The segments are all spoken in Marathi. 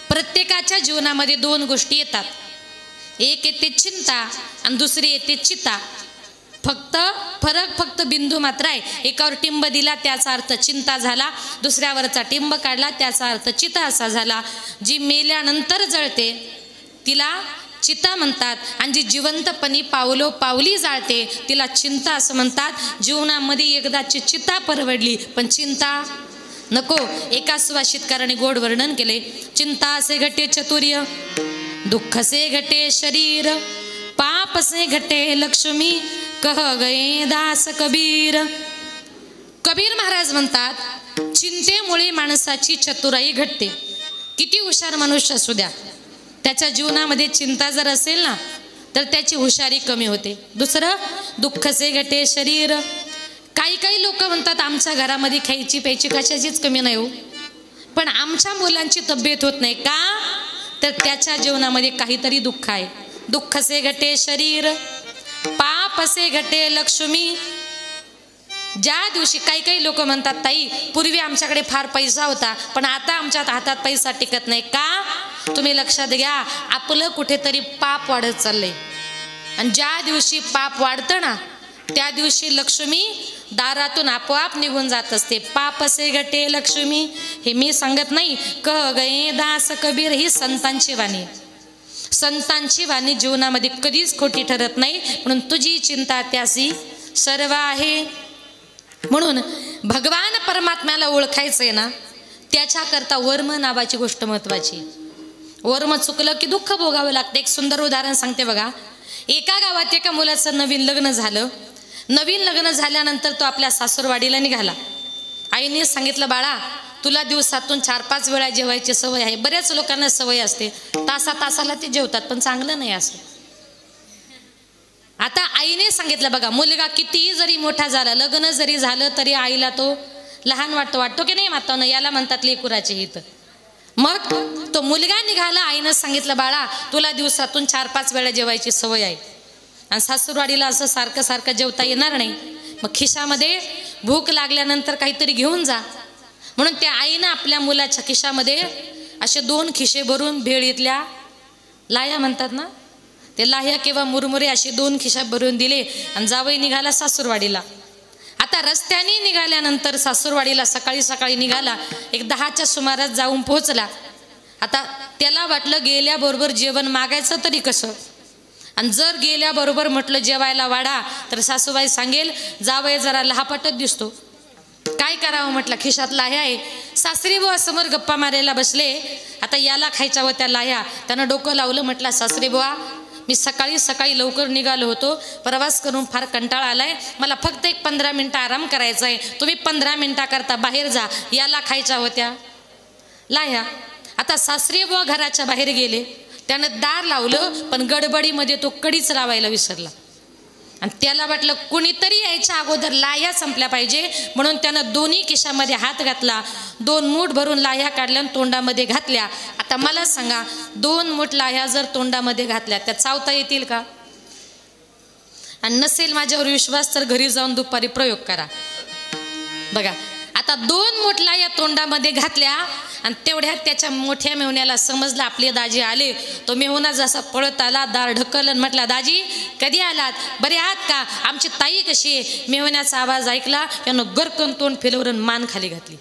प्रत्येकाच्या जीवनामध्ये दोन गोष्टी येतात, एक येते चिंता आणि दुसरी येते चिता. फरक बिंदू मात्र आहे. एकावर टिंब दिला त्याचा अर्थ चिंता झाला, दुसऱ्यावरचा टिंब काढला त्याचा अर्थ चिता असा झाला. जी मेल्यानंतर जळते तिला चिता म्हणतात आणि जी जिवंतपणी पावली जाळते तिला चिंता असं म्हणतात. जीवनामध्ये एकदाची चिता परवडली पण चिंता नको. एका सुभाषितकाराने गोड वर्णन केले. चिंता से घटे चतुर्य, दुःख से घटे शरीर, पाप से घटे लक्ष्मी, कह गए दास कबीर. कबीर महाराज म्हणतात चिंतेमुळे माणसाची चतुराई घटते. किती हुशार मनुष्य असू द्या, त्याच्या जीवनामध्ये चिंता जर असेल ना तर त्याची हुशारी कमी होते. दुसरं, दुःख से घटे शरीर. काही लोक म्हणतात आमच्या घरामध्ये खायची प्यायची कशाचीच कमी नाही हो, पण आमच्या मुलांची तब्येत होत नाही का, तर त्याच्या जीवनामध्ये काहीतरी दुःख आहे. दुःख से घटे शरीर, पाप से घटे लक्ष्मी. ज्या दिवशी काही लोक म्हणतात ताई पूर्वी आमच्याकडे फार पैसा होता पण आता आमच्या हातात पैसा टिकत नाही का, तुम्ही लक्षात घ्या आपलं कुठेतरी पाप वाढत चाललंय. आणि ज्या दिवशी पाप वाढतं ना त्या दिवशी लक्ष्मी दारातून आपोआप निघून जात असते. पाप से घटे लक्ष्मी, हे मी सांगत नाही, कह गए दास कबीर, ही संतांची वाणी. संतांची वाणी जीवनामध्ये कधीच खोटी ठरत नाही. म्हणून तुझी चिंता त्यासी सर्व आहे. म्हणून भगवान परमात्म्याला ओळखायचं आहे ना त्याच्याकरता वर्म नावाची गोष्ट महत्वाची. वर्म चुकलं की दुःख भोगावं लागतं. एक सुंदर उदाहरण सांगते बघा. एका गावात एका मुलाचं नवीन लग्न झालं. नवीन लग्न झाल्यानंतर तो आपल्या सासूरवाडीला निघाला. आईने सांगितलं बाळा तुला दिवसातून 4-5 वेळा जेवायची सवय आहे. बऱ्याच लोकांना सवय असते तासाला ते जेवतात पण चांगलं नाही असं. आता आईने सांगितलं बघा मुलगा कितीही जरी मोठा झाला, लग्न जरी झालं तरी आईला तो लहान वाटतो की नाही मातानं, याला म्हणतात लेकुराचे हित. मग तो मुलगा निघाला. आईनं सांगितलं बाळा तुला दिवसातून 4-5 वेळा जेवायची सवय आहे आणि सासूरवाडीला असं सारखं जेवता येणार नाही. मग खिशामध्ये भूक लागल्यानंतर काहीतरी घेऊन जा. म्हणून त्या आईनं आपल्या मुलाच्या खिशामध्ये असे 2 खिशे भरून भेळीतल्या लाह्या म्हणतात ना ते लाह्या किंवा मुरमुरे असे 2 खिशा भरून दिले आणि जावई निघाला सासूरवाडीला. आता रस्त्याने निघाल्यानंतर सासूरवाडीला सकाळी निघाला. एक 10च्या सुमारास जाऊन पोहोचला. आता त्याला वाटलं गेल्याबरोबर जेवण मागायचं तरी कसं, आणि जर गेल्याबरोबर म्हटलं जेवायला वाढा तर सासूबाई सांगेल जावई जरा लहापटत दिसतो. काय करावं म्हटलं, खिशात लाह्या आहे. सासरी बुवा समोर गप्पा मारायला बसले. आता याला खायच्या होत्या लाह्या. त्यानं डोकं लावलं. म्हटलं सासरी बुवा मी सकाळी लवकर निघालो होतो, प्रवास करून फार कंटाळा आलाय, मला फक्त एक 15 मिनिटं आराम करायचा आहे, तुम्ही 15 मिनिटाकरता बाहेर जा, याला खायच्या होत्या लाह्या. आता सासरी बुवा घराच्या बाहेर गेले. त्यानं दार लावलं पण गडबडीमध्ये तो कडीच लावायला विसरला आणि त्याला वाटलं कुणीतरी यायच्या अगोदर लाह्या संपल्या पाहिजे. म्हणून त्यानं दोन्ही खिशामध्ये हात घातला. 2 मूठ भरून लाह्या काढल्या आणि तोंडामध्ये घातल्या. आता मला सांगा 2 मूठ लाह्या जर तोंडामध्ये घातल्या त्या चावता येतील का? आणि नसेल माझ्यावर विश्वास तर घरी जाऊन दुपारी प्रयोग करा बघा. आता 2 मूठ लाह्या तोंडामध्ये घातल्या आणि तेवढ्यात त्याच्या मोठ्या मेहुण्याला समजलं आपले दाजी आले. तो मेहुणा जसा पळत आला, दार ढकललं, म्हटला दाजी कधी आलात, बरे आहात का, आमची ताई कशी आहे. मेहुण्याचा आवाज ऐकला, त्यानं गरकन तोंड फिरवून मान खाली घातली,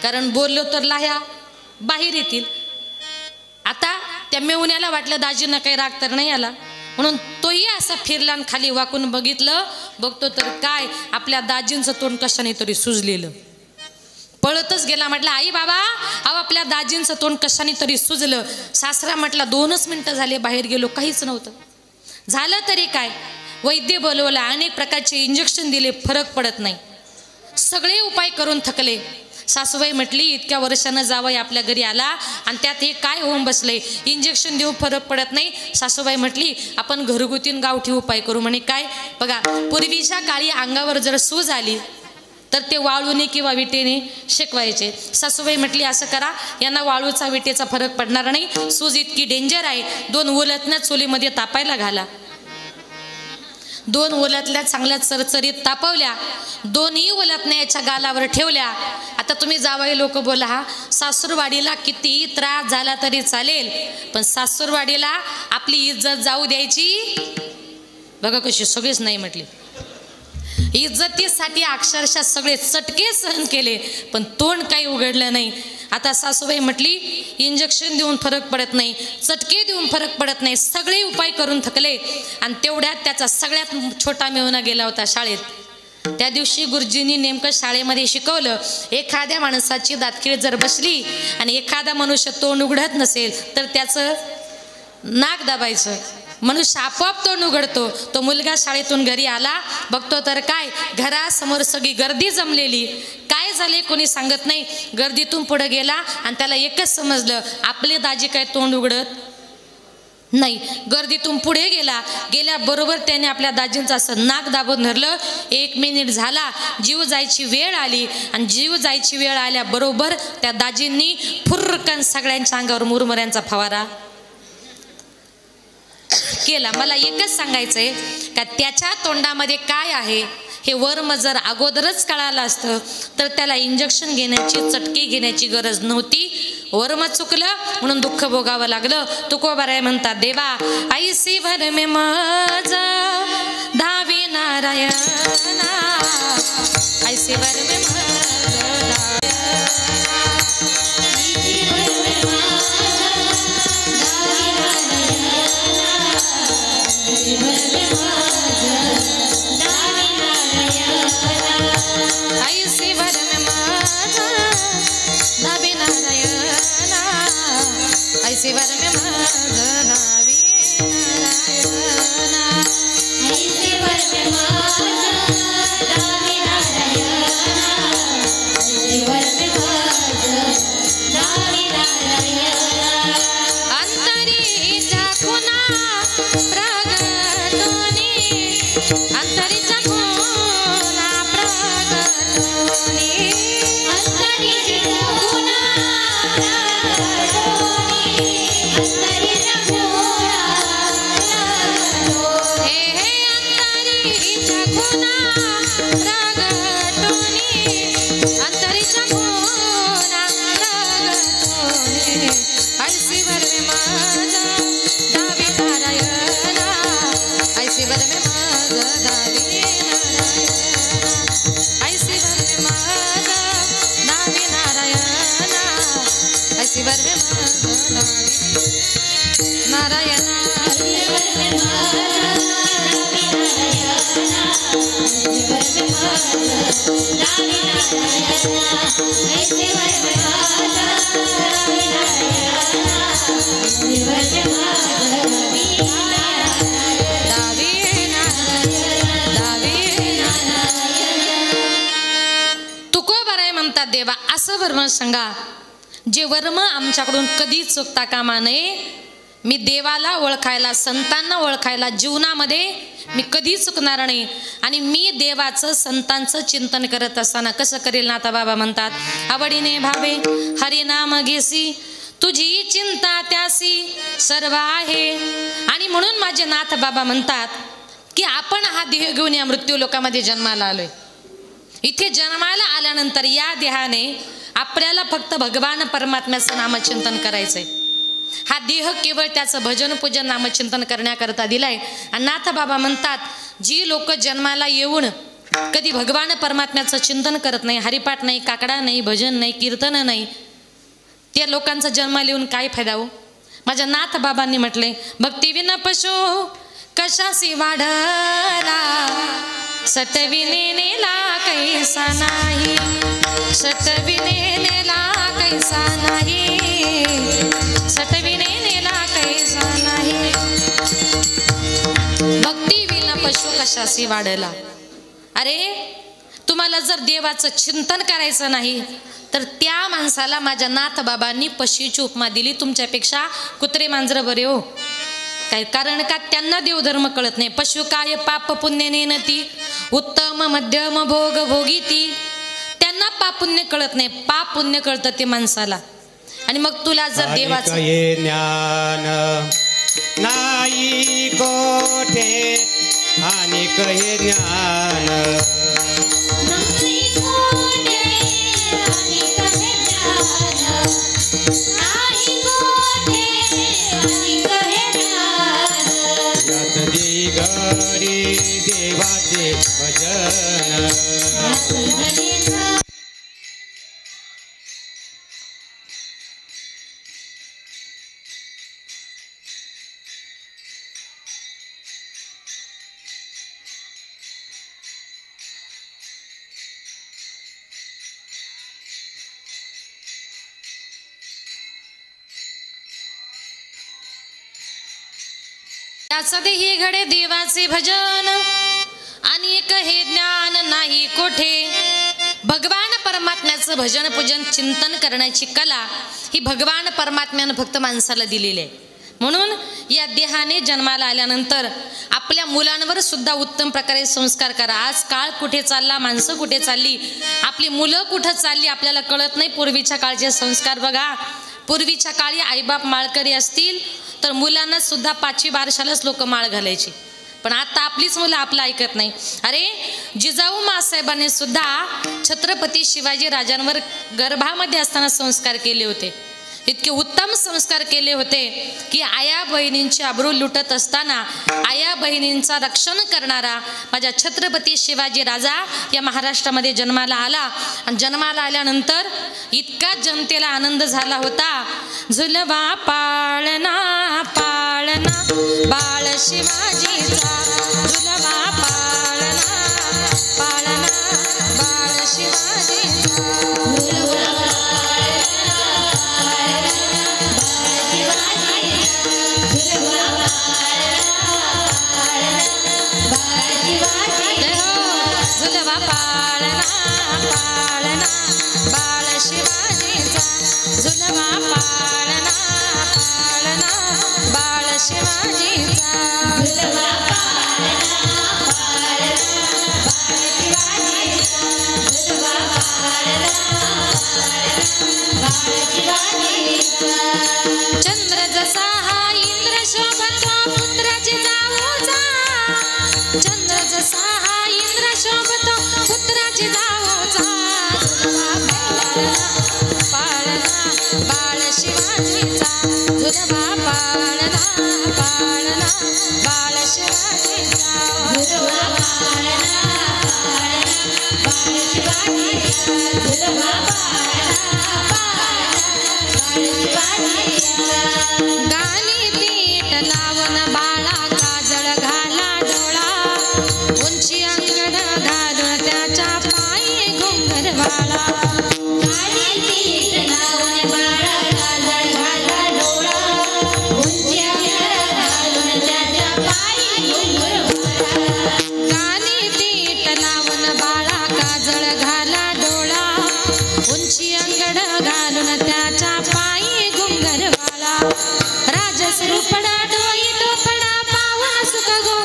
कारण बोललो तर लाह्या बाहेर येतील. आता त्या मेहुण्याला वाटलं दाजींना काही राग तर नाही आला, म्हणून तोही असा फिरला आणि खाली वाकून बघतो तर काय आपल्या दाजींचं तोंड कशाने तरी सुजलेलं. पळतच गेला. म्हटलं आई बाबा अहो आपल्या दाजींचं तोंड कशाने तरी सुजलं. सासरा म्हटला 2च मिनिटं झाले बाहेर गेलो, काहीच नव्हतं. झालं तरी काय, वैद्य बोलवला, अनेक प्रकारचे इंजेक्शन दिले, फरक पडत नाही. सगळे उपाय करून थकले. सासूबाई म्हटली इतक्या वर्षानं जावई आपल्या घरी आला आणि त्यात हे काय होऊन बसले, इंजेक्शन देऊन फरक पडत नाही. सासूबाई म्हटली आपण घरगुतीन गावठी उपाय करू. म्हणे काय बघा, पूर्वीच्या काळी अंगावर जर सूज आली तर ते वाळूने किंवा विटेने शेकवायचे. सासूबाई म्हटली असं करा, यांना वाळूचा विटेचा फरक पडणार नाही, सूज इतकी डेंजर आहे, 2 उलटण्या चुलीमध्ये तापायला घाला. 2 उलटल्या चांगल्या चरचरीत तापवल्या, दोन्ही उलटण्या याच्या गालावर ठेवल्या. आता तुम्ही जावई लोक बोला, सासूरवाडीला किती त्रास झाला तरी चालेल, पण सासूरवाडीला आपली इज्जत जाऊ द्यायची. बघा कशी सगळेच नाही म्हटली. इज्जतीसाठी अक्षरशः सगळे चटके सहन केले, पण तोंड काही उघडलं नाही. आता सासूबाई म्हटली, इंजेक्शन देऊन फरक पडत नाही, चटके देऊन फरक पडत नाही, सगळे उपाय करून थकले. आणि तेवढ्यात त्याचा सगळ्यात छोटा मेहुणा गेला होता शाळेत. त्या दिवशी गुरुजींनी नेमकं शाळेमध्ये शिकवलं, एखाद्या माणसाची दातखिळ जर बसली आणि एखादा मनुष्य तोंड उघडत नसेल तर त्याचं नाक दाबायचं, मनुष्य आपोआप तोंड उघडतो. तो मुलगा शाळेतून घरी आला, बघतो तर काय, घरासमोर सगळी गर्दी जमलेली. काय झाले कोणी सांगत नाही. गर्दीतून पुढे गेला आणि त्याला एकच समजलं, आपले दाजी काय तोंड उघडत नाही. गर्दीतून पुढे गेला, गेल्याबरोबर त्याने आपल्या दाजींचं असं नाक दाबून धरलं. 1 मिनिट झाला, जीव जायची वेळ आली आणि जीव जायची वेळ आल्याबरोबर त्या दाजींनी फुर्रकन सगळ्यांच्या अंगावर मुरमुऱ्यांचा फवारा केला. मला एकच सांगायचंय का त्याच्या तोंडामध्ये काय आहे हे वर्म जर अगोदरच कळालं असतं तर त्याला इंजेक्शन घेण्याची, चटकी घेण्याची गरज नव्हती. वर्म चुकलं म्हणून दुःख भोगावं लागलं. तुकोबाराय म्हणतात, देवा ऐसी भर में मज धावी नारायणा, ऐसी भर में ऐसे वर में माझं नावी नारायणा, ऐसे वर में माझं नावी नारायणा, ऐसे वर में माझं नावी नारायणा. अंतरीच्या खुणा प्रगटोनी, अंतरीच्या खुणा प्रगटोनी, अंतरीच्या खुणा तुकोबाराय म्हणतात, देवा असं वर्म सांगा जे वर्म आमच्याकडून कधी चुकता कामा नये. मी देवाला ओळखायला, संतांना ओळखायला जीवनामध्ये मी कधी चुकणार नाही. आणि मी देवाचं, संतांचं चिंतन करत असताना कसं करेल ना. आता बाबा म्हणतात, आवडीने भावे हरिनाम घेसी, तुझी चिंता त्यासी सर्व आहे. आणि म्हणून माझे नाथ बाबा म्हणतात की आपण हा देह घेऊन या मृत्यू लोकामध्ये जन्माला आलोय. इथे जन्माला आल्यानंतर या देहाने आपल्याला फक्त भगवान परमात्म्याचं नामचिंतन करायचंय. हा देह केवळ त्याचं भजन पूजन नामचिंतन करण्याकरता दिलाय. आणि नाथ बाबा म्हणतात, जी लोक जन्माला येऊन कधी भगवान परमात्म्याचं चिंतन करत नाही, हरिपाठ नाही, काकडा नाही, भजन नाही, कीर्तन नाही, त्या लोकांचा जन्माला येऊन काय फायदा हो. माझ्या नाथ बाबांनी म्हटले, भक्तिविना पशु कशासी वाढला, सटविने नेला कैसा नाही, सटविने नेला कैसा नाही, सटविने नेला कैसा नाही. भक्ती विना पशु कशासी वाढला. अरे तुम्हाला जर देवाचं चिंतन करायचं नाही तर त्या माणसाला माझ्या नाथ बाबांनी पशुची उपमा दिली. तुमच्यापेक्षा कुत्रे मांजर बरे हो. काय कारण का त्यांना देवधर्म कळत नाही. पशु काय पाप पुण्य नेनती, उत्तम मध्यम भोग भोगीती. त्यांना पाप पुण्य कळत नाही, पाप पुण्य कळतं ते माणसाला. आणि मग तुला जर देवाचं ज्ञान नाही कोठे अनेक हे ज्ञान यात देई घडी देवाचे भजन त्याचे हे घडे देवाचे भजन अनेक हे ज्ञान नाही कोठे. भगवान परमात्म्याचं भजन पूजन चिंतन करण्याची कला ही भगवान परमात्म्यानं फक्त माणसाला दिलेली आहे. म्हणून या देहाने जन्माला आल्यानंतर आपल्या मुलांवर सुद्धा उत्तम प्रकारे संस्कार करा. आज काळ कुठे चालला, माणसं कुठे चालली, आपली मुलं कुठं चालली आपल्याला कळत नाही. पूर्वीच्या काळचे संस्कार बघा. पूर्वीच्या काळी आईबाप माळकरी असतील तर मुलांना सुद्धा 5वी बारशालाच लोक माळ घालायची. पण आता आपलीच मुलं आपलं ऐकत नाही. अरे जिजाऊ मासाहेबांनी सुद्धा छत्रपती शिवाजी राजांवर गर्भामध्ये असताना संस्कार केले होते. इतके उत्तम संस्कार केले होते की आया बहिणींची अब्रू लुटत असताना आया बहिणींचा रक्षण करणारा माझा छत्रपती शिवाजी राजा या महाराष्ट्रामध्ये जन्माला आला. आणि जन्माला आल्यानंतर इतका जनतेला आनंद झाला होता. झुलवा पाळणा पाळणा बाळ शिवाजीचा, झुलवा पाळणा पाळणा बाळ शिवाजीचा, झुलवा पाळणा पाळणा बाळ शिवाजीचा, झुलवा पाळणा पाळणा बाळ शिवाजीचा, झुलवा पाळणा पाळणा बाळ शिवाजीचा, झुलवा पाळणा बाळ शिवाजीचा. चंद्र जसा हा इंद्र शोभतो पुत्राची जाऊचा, चंद्र जसा हा इंद्र शोभतो पुत्राची जाऊचा, झुलवा पाळणा पाळणा बाळ शिवाजीचा, झुलवा पाळणा पाळणा बाळ शिवाजीचा, झुलवा पाळणा पाळणा बाळ शिवाजीचा, झुलवा पाळणा बाळ शिवाजीचा. गाणी पीठ लावून बाळा काजळ घाला डोळा, उंची अंगण घालून त्याच्या पायी घुंगर वाळा. गाणी पीठ लावून बाळा काजळ घाला डोळा, उंची अंगण घालून त्याच्या पायी घुंगर वाळा. गाणी पीठ लावून बाळा काजळ घाला डोळा, उंची अंगण घालून त्याच्या पायी घुंगर वाळा. राजस रुपडा डोई टोपडा पावन सुख गो,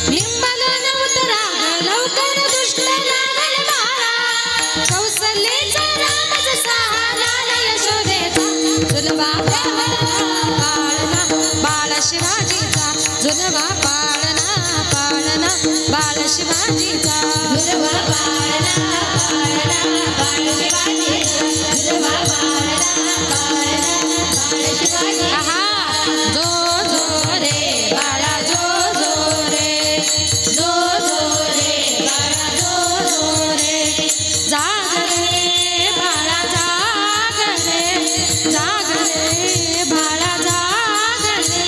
निंबलन उतरा लवकर दुष्ट नागल बाळा. कौसल्याचा राम जसा लाला यशोदेचा, झुलवा पाळणा बाळ शिवाजीचा, झुलवा पाळणा पाळणा बाळ शिवाजीचा, झुलवा पाळणा पाळणा बाळ शिवाजीचा, झुलवा पाळणा पाळणा बाळ शिवाजीचा. जो जो रे बाळा जो जो रे, जो जो रे बाळा जो जो रे, जाग रे बाळा जाग रे, जाग रे बाळा जाग रे,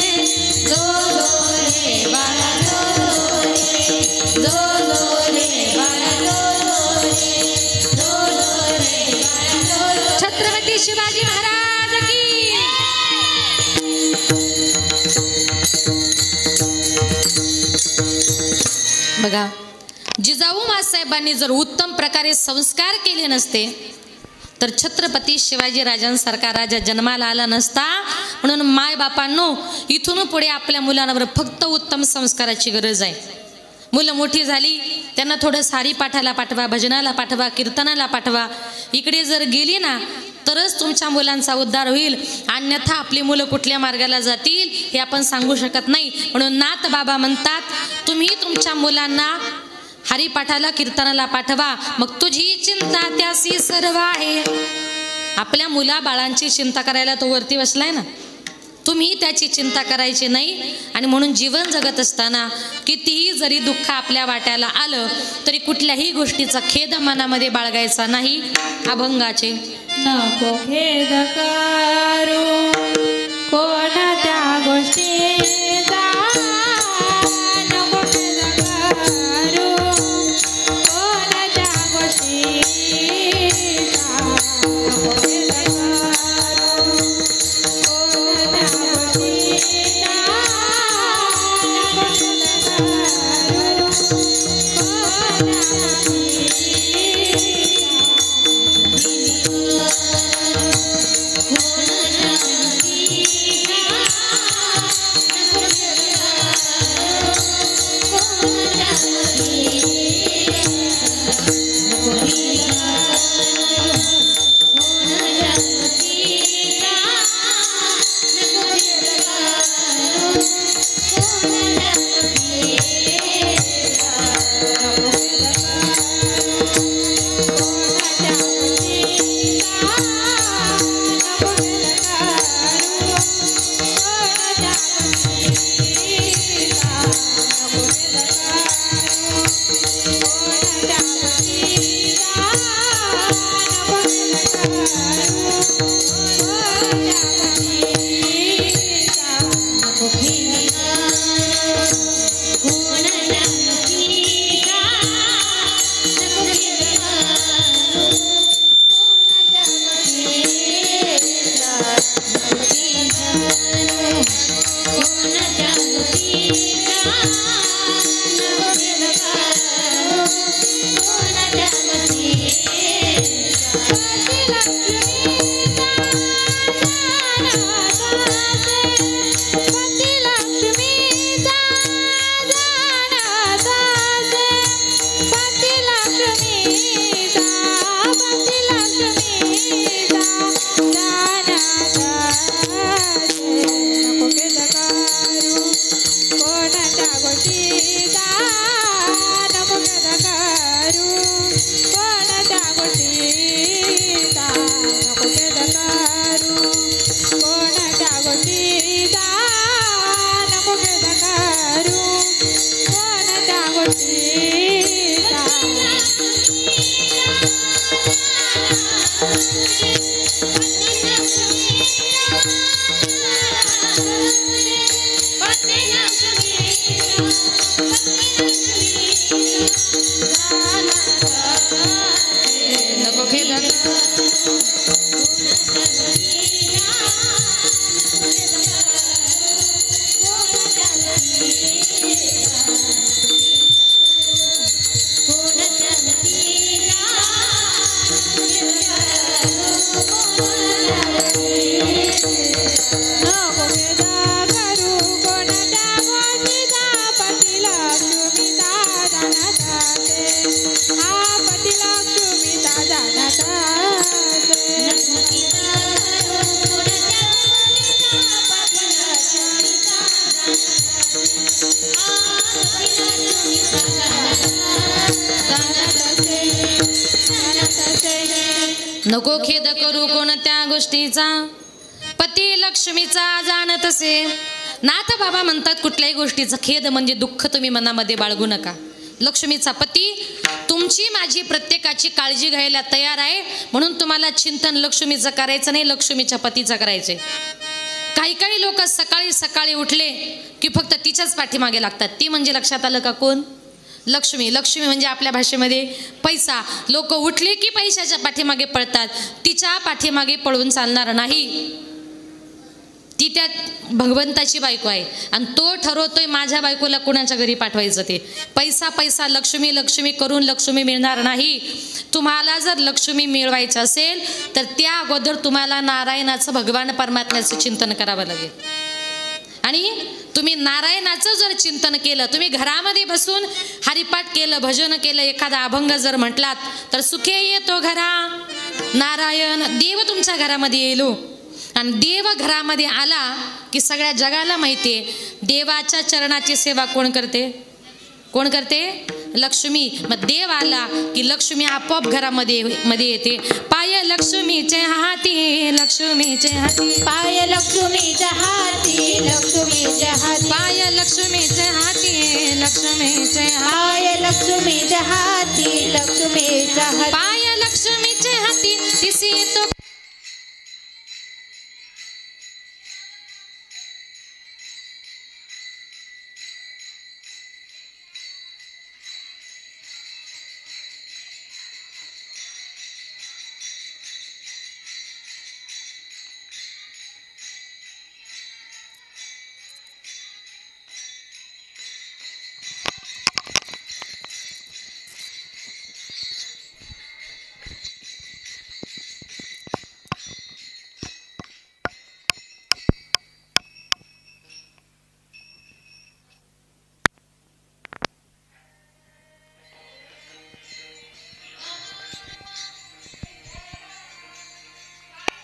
जो जो रे बाळा जो जो रे, जो जो रे बाळा जो जो रे, जो जो रे बाळा जो जो. छत्रपती शिवाजी महाराज की. बघा जिजाऊ मासाहेबांनी जर उत्तम प्रकारे संस्कार केले नसते तर छत्रपती शिवाजी राजांसारखा राजा जन्माला आला नसता. म्हणून माय बापांनो इथून पुढे आपल्या मुलांवर फक्त उत्तम संस्काराची गरज आहे. मुलं मोठी झाली त्यांना थोडं सारी पाठाला पाठवा, भजनाला पाठवा, कीर्तनाला पाठवा. इकडे जर गेली ना तरच तुमच्या मुलांचा उद्धार होईल, अन्यथा आपली मुलं कुठल्या मार्गाला जातील हे आपण सांगू शकत नाही. म्हणून नाथ बाबा म्हणतात, तुम्ही तुमच्या मुलांना हरिपाठाला कीर्तनाला पाठवा, मग तुझी चिंता त्यासी सर्व आहे. आपल्या मुला बाळांची चिंता करायला तो वरती बसलाय ना, तुम्ही त्याची चिंता करायची नाही. आणि म्हणून जीवन जगत असताना कितीही जरी दुःख आपल्या वाट्याला आलं तरी कुठल्याही गोष्टीचा खेद मनामध्ये बाळगायचा नाही. अभंगाचे नको खेद करू कोणत्या गोष्टीचा, नको खेद करू कोणत्या गोष्टीचा, नको खेद करू कोणत्या गोष्टीचा, नको खेद करू नको खेद करू कोणत्या गोष्टीचा, पती लक्ष्मीचा जाणत असे. नाथ बाबा म्हणतात कुठल्याही गोष्टीचा खेद म्हणजे दुःख तुम्ही मनामध्ये बाळगू नका. लक्ष्मीचा पती तुमची माझी प्रत्येकाची काळजी घ्यायला तयार आहे, म्हणून तुम्हाला चिंतन लक्ष्मीचं करायचं नाही, लक्ष्मीच्या पतीचं करायचंय. काही काही लोक सकाळी सकाळी उठले की फक्त तिच्याच पाठीमागे लागतात. ती म्हणजे लक्षात आलं का कोण? लक्ष्मी. लक्ष्मी म्हणजे आपल्या भाषेमध्ये पैसा. लोक उठले की पैशाच्या पाठीमागे पळतात, तिच्या पाठीमागे पळून चालणार नाही. ती त्या भगवंताची बायको आहे आणि तो ठरवतोय माझ्या बायकोला कुणाच्या घरी पाठवायचं ते. पैसा पैसा लक्ष्मी लक्ष्मी करून लक्ष्मी मिळणार नाही. तुम्हाला जर लक्ष्मी मिळवायचं असेल तर त्या अगोदर तुम्हाला नारायणाचं, भगवान परमात्म्याचं चिंतन करावं लागेल. आणि तुम्ही नारायणाचं जर चिंतन केलं, तुम्ही घरामध्ये बसून हरिपाठ केलं, भजन केलं, एखादा अभंग जर म्हटलात तर सुखे येतो घरा. नारायण देव तुमच्या घरामध्ये येलो आणि देव घरामध्ये आला की सगळ्या जगाला माहिती आहे देवाच्या चरणाची सेवा कोण करते? कोण करते? लक्ष्मी. मग देव आला की लक्ष्मी आपोआप घरामध्ये येते. पाय लक्ष्मीचे हाती, लक्ष्मीचे हाती, पाय लक्ष्मीच्या हाती, लक्ष्मीच्या हाती, पाय लक्ष्मीचे हाती, लक्ष्मीचे हाती, पाय लक्ष्मीच्या हाती, लक्ष्मीच्या हाती, पाय लक्ष्मीचे हाती तिसी येतो.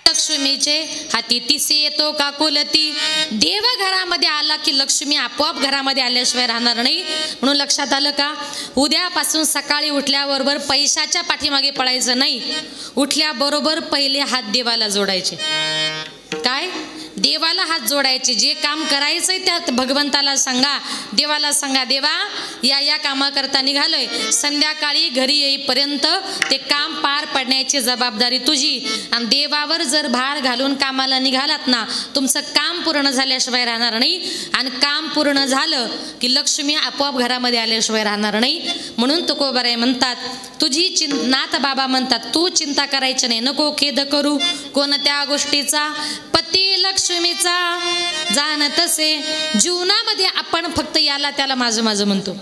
लक्ष्मीचे हाती तिसे येतो काकुलती. देव घरामध्ये आला की लक्ष्मी आपोआप घरामध्ये आल्याशिवाय राहणार नाही. म्हणून लक्षात आलं का? उद्यापासून सकाळी उठल्याबरोबर पैशाच्या पाठीमागे पळायचं नाही. उठल्याबरोबर पहिले हात देवाला जोडायचे. काय? देवाला हात जोडायचे. जे काम करायचंय त्यात भगवंताला सांगा, देवाला सांगा देवा या कामाकरता निघालोय, संध्याकाळी घरी येईपर्यंत ते काम पार पडण्याची जबाबदारी तुझी. आणि देवावर जर भार घालून कामाला निघालात ना तुमचं काम पूर्ण झाल्याशिवाय राहणार नाही. आणि काम पूर्ण झालं की लक्ष्मी आपोआप घरामध्ये आल्याशिवाय राहणार नाही. म्हणून तुकोबाराय म्हणतात तुझी नाथ बाबा म्हणतात तू चिंता करायची नाही, नको खेद करू कोणत्या गोष्टीचा, पती लक्ष्मीचा जाण तसे. जीवनामध्ये आपण फक्त याला त्याला माझं माझं म्हणतो.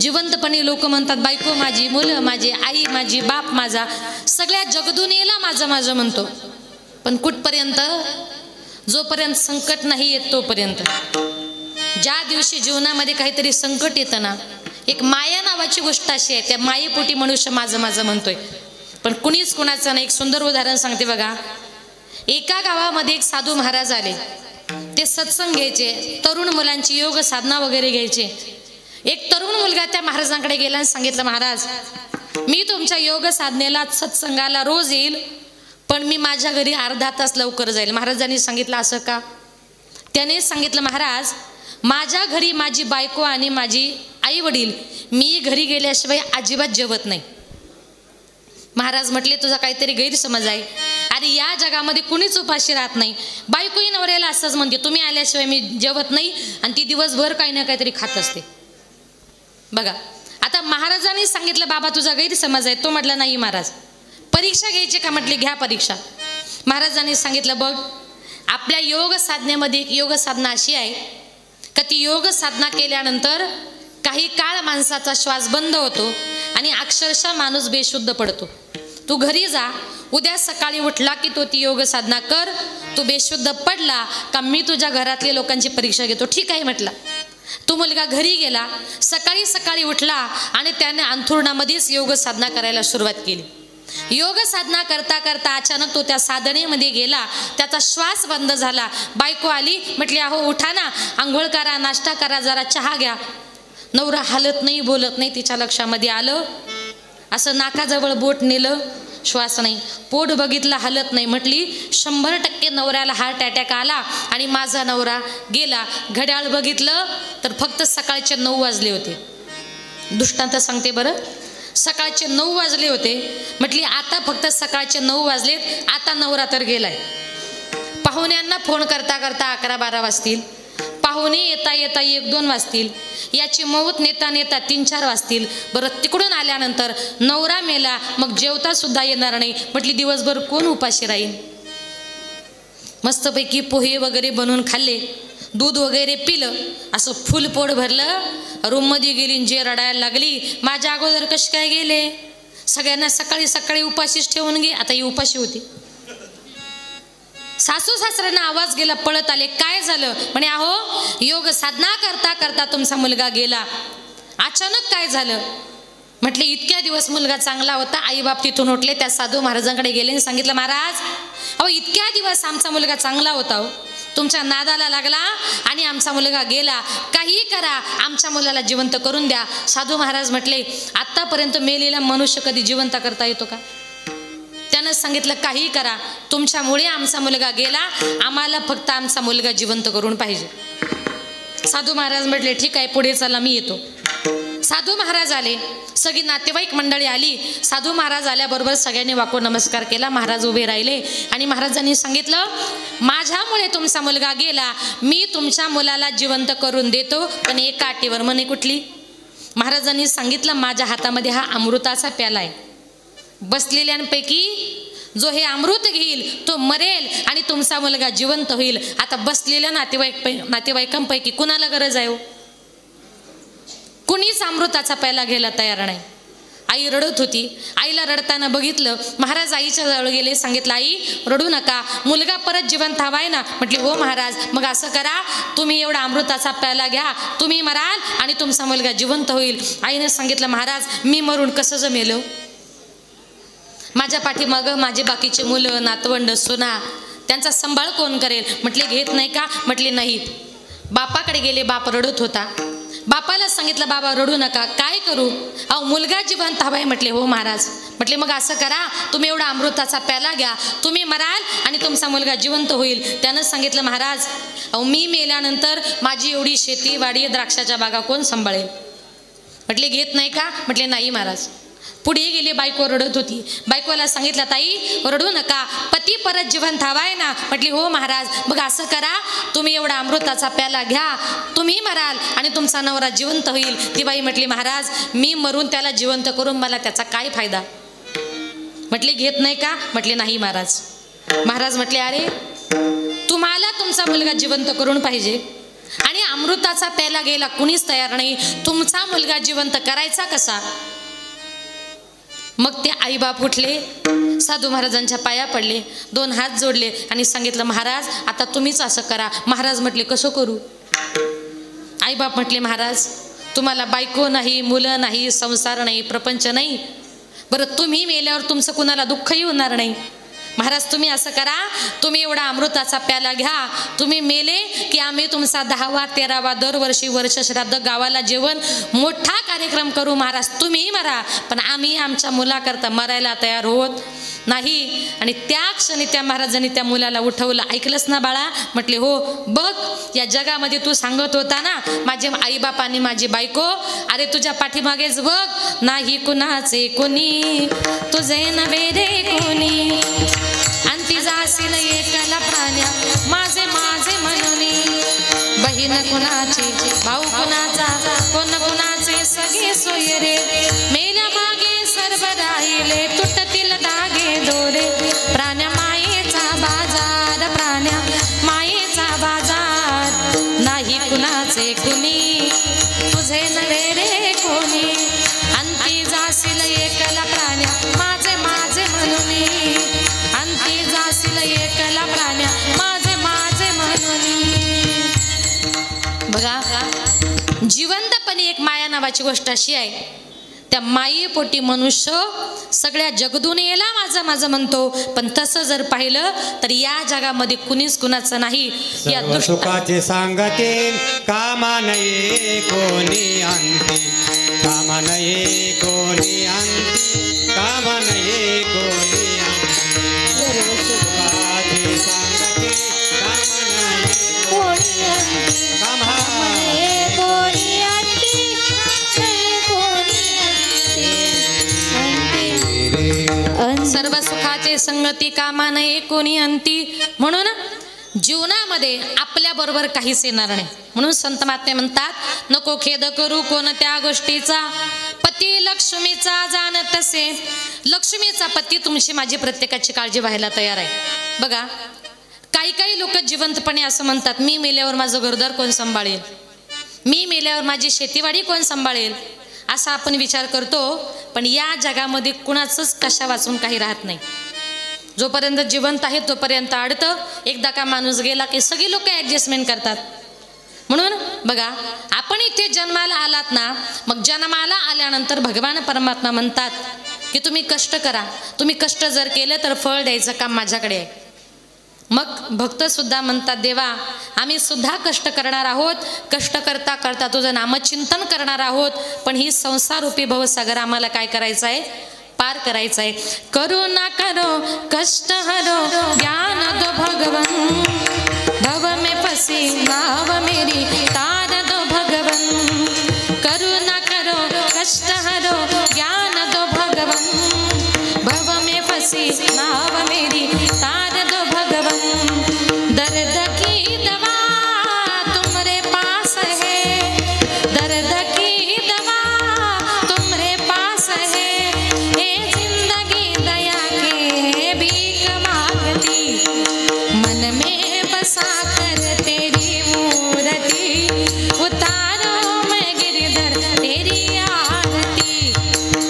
जिवंतपणे लोक म्हणतात बायको माझी, मुलं माझी, आई माझी, बाप माझा, सगळ्या जगदुनियेला माझं माझं म्हणतो. पण कुठपर्यंत? जोपर्यंत संकट नाही येत तोपर्यंत. ज्या दिवशी जीवनामध्ये काहीतरी संकट येतं ना, एक माया नावाची गोष्ट अशी आहे, त्या मायेपोटी मनुष्य माझं माझं म्हणतोय. पण कुणीच कुणाचं नाही. एक सुंदर उदाहरण सांगते बघा. एका गावामध्ये एक साधू महाराज आले. ते सत्संग घ्यायचे, तरुण मुलांची योग साधना वगैरे घ्यायचे. एक तरुण मुलगा त्या महाराजांकडे गेला आणि सांगितलं महाराज मी तुमच्या योग साधनेला सत्संगाला रोज येईल, पण मी माझ्या घरी अर्धा तास लवकर जाईल. महाराजांनी सांगितलं असं का? त्याने सांगितलं महाराज माझ्या घरी माझी बायको आणि माझी आई वडील मी घरी गेल्याशिवाय अजिबात जेवत नाही. महाराज म्हटले तुझा काहीतरी गैरसमज आहे. अरे या जगामध्ये कुणीच उपाशी राहत नाही. बायकोही नवऱ्याला असंच म्हणते तुम्ही आल्याशिवाय मी जेवत नाही, आणि ती दिवसभर काही ना काहीतरी खात असते. बघा आता महाराजांनी सांगितलं बाबा तुझा गैरसमज आहे. तो म्हटला नाही महाराज. परीक्षा घ्यायची का? म्हटले घ्या परीक्षा. महाराजांनी सांगितलं बघ आपल्या योग साधनेमध्ये एक योग साधना अशी आहे का ती योग साधना केल्यानंतर काही काळ माणसाचा श्वास बंद होतो आणि अक्षरशः माणूस बेशुद्ध पडतो. तू घरी जा, उद्या सकाळी उठला की तो ती योग साधना कर. तू बेशुद्ध पडला का मी तुझ्या घरातल्या लोकांची परीक्षा घेतो. ठीक आहे म्हटला. तो मुलगा घरी गेला, सकाळी सकाळी उठला आणि त्याने अंथरुणामध्येच योग साधना करायला सुरुवात केली. योग साधना करता करता अचानक तो त्या साधनेमध्ये गेला, त्याचा श्वास बंद झाला. बायको आली, म्हटली अहो उठा ना, आंघोळ करा, नाश्ता करा, जरा चहा घ्या. नवरा हालत नाही, बोलत नाही. तिच्या लक्षामध्ये आलं, असं नाकाजवळ बोट नेलं, श्वास नाही. पोट बघितलं, हालत नाही. म्हटली 100% नवऱ्याला हार्ट अटॅक आला आणि माझा नवरा गेला. घड्याळ बघितलं तर फक्त सकाळचे 9 वाजले होते. दृष्टांत सांगते बरं. सकाळचे 9 वाजले होते. म्हटली आता फक्त सकाळचे 9 वाजलेत, आता नवरा तर गेलाय. पाहुण्यांना फोन करता करता 11-12 वाजतील. पाहुणे येता येता 1-2 वाजतील. याची मौत नेता नेता 3-4 वाजतील. बरं तिकडून आल्यानंतर नवरा मेला, मग जेवता सुद्धा येणार नाही. म्हटली दिवसभर कोण उपाशी राहील. मस्तपैकी पोहे वगैरे बनवून खाल्ले, दूध वगैरे पिलं, असं फुल पोट भरलं. रूममध्ये गेली, जे रडायला लागली माझ्या अगोदर कशी काय गेले. सगळ्यांना सकाळी सकाळी उपाशीच ठेवून गे. आता ही उपाशी होती. सासू सासऱ्यांना आवाज गेला, पळत आले. काय झालं? म्हणे अहो योग साधना करता करता तुमचा मुलगा गेला. अचानक काय झालं? म्हटले इतक्या दिवस मुलगा चांगला होता. आईबाप तिथून उठले, त्या साधू महाराजांकडे गेले आणि सांगितलं, महाराज अहो इतक्या दिवस आमचा मुलगा चांगला होता हो, तुमच्या नादाला लागला आणि आमचा मुलगा गेला, काही करा आमच्या मुलाला जिवंत करून द्या. साधू महाराज म्हटले आत्तापर्यंत मेलेला मनुष्य कधी जिवंत करता येतो का? त्यानं सांगितलं काही करा, तुमच्यामुळे आमचा मुलगा गेला, आम्हाला फक्त आमचा मुलगा जिवंत करून पाहिजे. साधू महाराज म्हटले ठीक आहे, पुढे चला मी येतो. साधू महाराज आले, सगळी नातेवाईक मंडळी आली. साधू महाराज आल्याबरोबर सगळ्यांनी वाको नमस्कार केला. महाराज उभे राहिले आणि महाराजांनी सांगितलं, माझ्यामुळे तुमचा मुलगा गेला, मी तुमच्या मुलाला जिवंत करून देतो, पण एका अटीवर. म्हणे कुठली? महाराजांनी सांगितलं, माझ्या हातामध्ये हा अमृताचा प्याला आहे, बसलेल्यांपैकी जो हे अमृत घेईल तो मरेल आणि तुमचा मुलगा जिवंत होईल. आता बसलेल्या नातेवाईकांपैकी कुणाला गरज आहे हो? कुणीच अमृताचा प्याला घ्यायला तयार नाही. आई रडत होती. आईला रडताना बघितलं. महाराज आईच्या जवळ गेले, सांगितलं आई रडू नका, मुलगा परत जिवंत हवाय ना? म्हटली हो महाराज. मग असं करा, तुम्ही एवढा अमृताचा प्याला घ्या, तुम्ही मराल आणि तुमचा मुलगा जिवंत होईल. आईने सांगितलं, महाराज मी मरून कसं जमेलो? माझ्या पाठीमागं माझे बाकीचे मुलं नातवंड सुना, त्यांचा सांभाळ कोण करेल? म्हटले घेत नाही का? म्हटले नाही. बापाकडे गेले, बाप रडत होता. बापाला सांगितलं, बाबा रडू नका, काय करू? अहो मुलगा जिवंत हवाय. म्हटले हो महाराज. म्हटले मग असं करा, तुम्ही एवढा अमृताचा प्याला घ्या, तुम्ही मराल आणि तुमचा मुलगा जिवंत होईल. त्यानं सांगितलं, महाराज अहो मी मेल्यानंतर माझी एवढी शेती वाडी द्राक्षाच्या बागा कोण सांभाळेल? म्हटले घेत नाही का? म्हटले नाही महाराज. पुढे गेले, बायको रडत होती. बायकोला सांगितलं, ताई रडू नका, पती परत जिवंत हवाय ना? म्हटली हो महाराज. मग असं करा, तुम्ही एवढा अमृताचा प्याला घ्या, तुम्ही मराल आणि तुमचा नवरा जिवंत होईल. ती बाई म्हटली, महाराज मी मरून त्याला जिवंत करून मला त्याचा काय फायदा? म्हटले घेत नाही का? म्हटले नाही महाराज. महाराज म्हटले, अरे तुम्हाला तुमचा मुलगा जिवंत करून पाहिजे आणि अमृताचा प्याला घ्यायला कुणीच तयार नाही, तुमचा मुलगा जिवंत करायचा कसा? मग ते आईबाप उठले, साधू महाराजांच्या पाया पडले, 2 हात जोडले आणि सांगितलं, महाराज आता तुम्हीच असं करा. महाराज म्हटले कसं करू? आईबाप म्हटले, महाराज तुम्हाला बायको नाही, मुलं नाही, संसार नाही, प्रपंच नाही, बरं तुम्ही मेल्यावर तुमचं कुणाला दुःखही होणार नाही. महाराज तुम्ही असं करा, तुम्ही एवढा अमृताचा प्याला घ्या, तुम्ही मेले की आम्ही तुमचा 10वा 13वा दरवर्षी वर्ष श्राद्ध गावाला जेवण मोठा कार्यक्रम करू. महाराज तुम्ही मरा, पण आम्ही आमच्या मुलाकरता मरायला तयार होत नाही. आणि त्या क्षणी त्या महाराजांनी त्या मुलाला उठवलं. ऐकलंस ना बाळा? म्हटले हो. बघ या जगामध्ये तू सांगत होता ना माझे आईबाप आणि माझी बायको, अरे तुझ्या पाठीमागेच बघ, नाही कुणाचे कोणी, तुझे नव्हे रे कोणी, अंती जाशील एकला प्राण्या, माझे माझे म्हणून, बहीण कुणाची, भाऊ कुणाचा, कोण कुणाचे, सगळे सोय रे, मेल्या मागे सर्व राहिले, तुटतील धागे दोरे, प्राण्या मायेचा बाजार, प्राण्या मायेचा बाजार, नाही कुणाचे कुणी, तुझे नव्हे रे कोणी, अंती जाशील एकला प्राण्या, माझे माझे म्हणून, अंती जाशील एकला प्राण्या, माझे माझे म्हणून. बघा जिवंतपणे एक माया नावाची गोष्ट अशी आहे, त्या मायेपोटी मनुष्य सगळ्या जगदुनियेला माझं माझं म्हणतो, पण तसं जर पाहिलं तर या जगामध्ये कुणीच कुणाचं नाही. या सुखाचे सांगते कामा नये कोणी अंती, कामा नये कोणी अंती, कामा नये कोणी अंती, सुखाचे सांगते कामा नये कोणी अंती, कामा नये कोणी अंती, नये कोणी अंती. सर्व सुखाचे संगती कामा नये कोणी अंती. म्हणून जीवनामध्ये आपल्या बरोबर काहीच येणार नाही. म्हणून संत महात्मे म्हणतात, नको खेद करू कोणत्या गोष्टीचा, पती लक्ष्मीचा जाण तसे. लक्ष्मीचा पती तुमची माझी प्रत्येकाची काळजी व्हायला तयार आहे. बघा काही लोक जिवंतपणे असं म्हणतात, मी मेल्यावर माझं घरदार कोण सांभाळेल, मी मेल्यावर माझी शेतीवाडी कोण सांभाळेल, असा आपण विचार करतो. पण या जगामध्ये कुणाचंच कशा वाचून काही राहत नाही. जोपर्यंत जिवंत आहे तोपर्यंत अडतं, एकदा का माणूस गेला की सगळी लोक ॲडजस्टमेंट करतात. म्हणून बघा, आपण इथे जन्माला आलात ना, मग जन्माला आल्यानंतर भगवान परमात्मा म्हणतात की तुम्ही कष्ट करा. तुम्ही कष्ट जर केलं तर फळ द्यायचं काम माझ्याकडे आहे. मग भक्त सुद्धा म्हणतात, देवा आम्ही सुद्धा कष्ट करणार आहोत, कष्ट करता करता तुझं नामचिंतन करणार आहोत, पण ही संसाररूपी भवसागर आम्हाला काय करायचं आहे, पार करायचं आहे. करुणा करो कष्ट हरो ज्ञान दो भगवन, भव में फंसी नाव मेरी तार दो भगवन. करुणा करो कष्ट हरो ज्ञान दो भगवन, भव में फंसी नाव मेरी तार दो भगवन. दर्द की दवा तुम्हारे पास है, दर्द की दवा तुम्हारे पास है, ये जिंदगी दया के भीख मांगती, मन में बसा कर तेरी मूर्ति, उतारो मैं गिरधर तेरी आरती.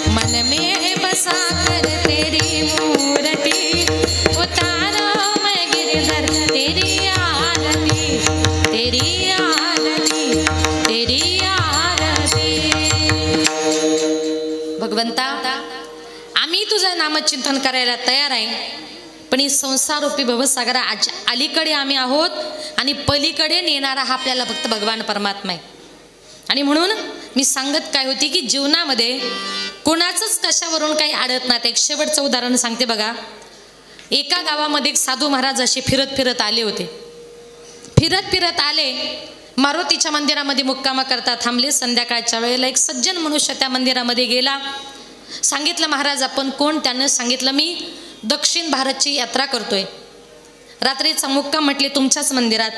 मन में बसा कर तेरी मूर्ति, उतारो मैं गिरधर तेरी आरती, तेरी आरती, तेरी आरती. भगवंता आम्ही तुझं नामचिंतन करायला तयार आहे, पण ही संसाररूपी भवसागरा अलीकडे आम्ही आहोत आणि पलीकडे नेणारा हा आपल्याला फक्त भगवान परमात्मा आहे. आणि म्हणून मी सांगत काय होती की जीवनामध्ये कोणाचंच कशावरून काही अडत नाही. एक शेवटचं उदाहरण सांगते बघा. एका गावामध्ये एक साधू महाराज असे फिरत फिरत आले होते. फिरत फिरत आले, मारुतीच्या मंदिरामध्ये मुक्कामा करता थांबले. संध्याकाळच्या वेळेला एक सज्जन मनुष्य त्या मंदिरामध्ये गेला. सांगितलं, महाराज आपण कोण? त्यानं सांगितलं, मी दक्षिण भारतची यात्रा करतोय, रात्रीचा मुक्काम म्हटले तुमच्याच मंदिरात.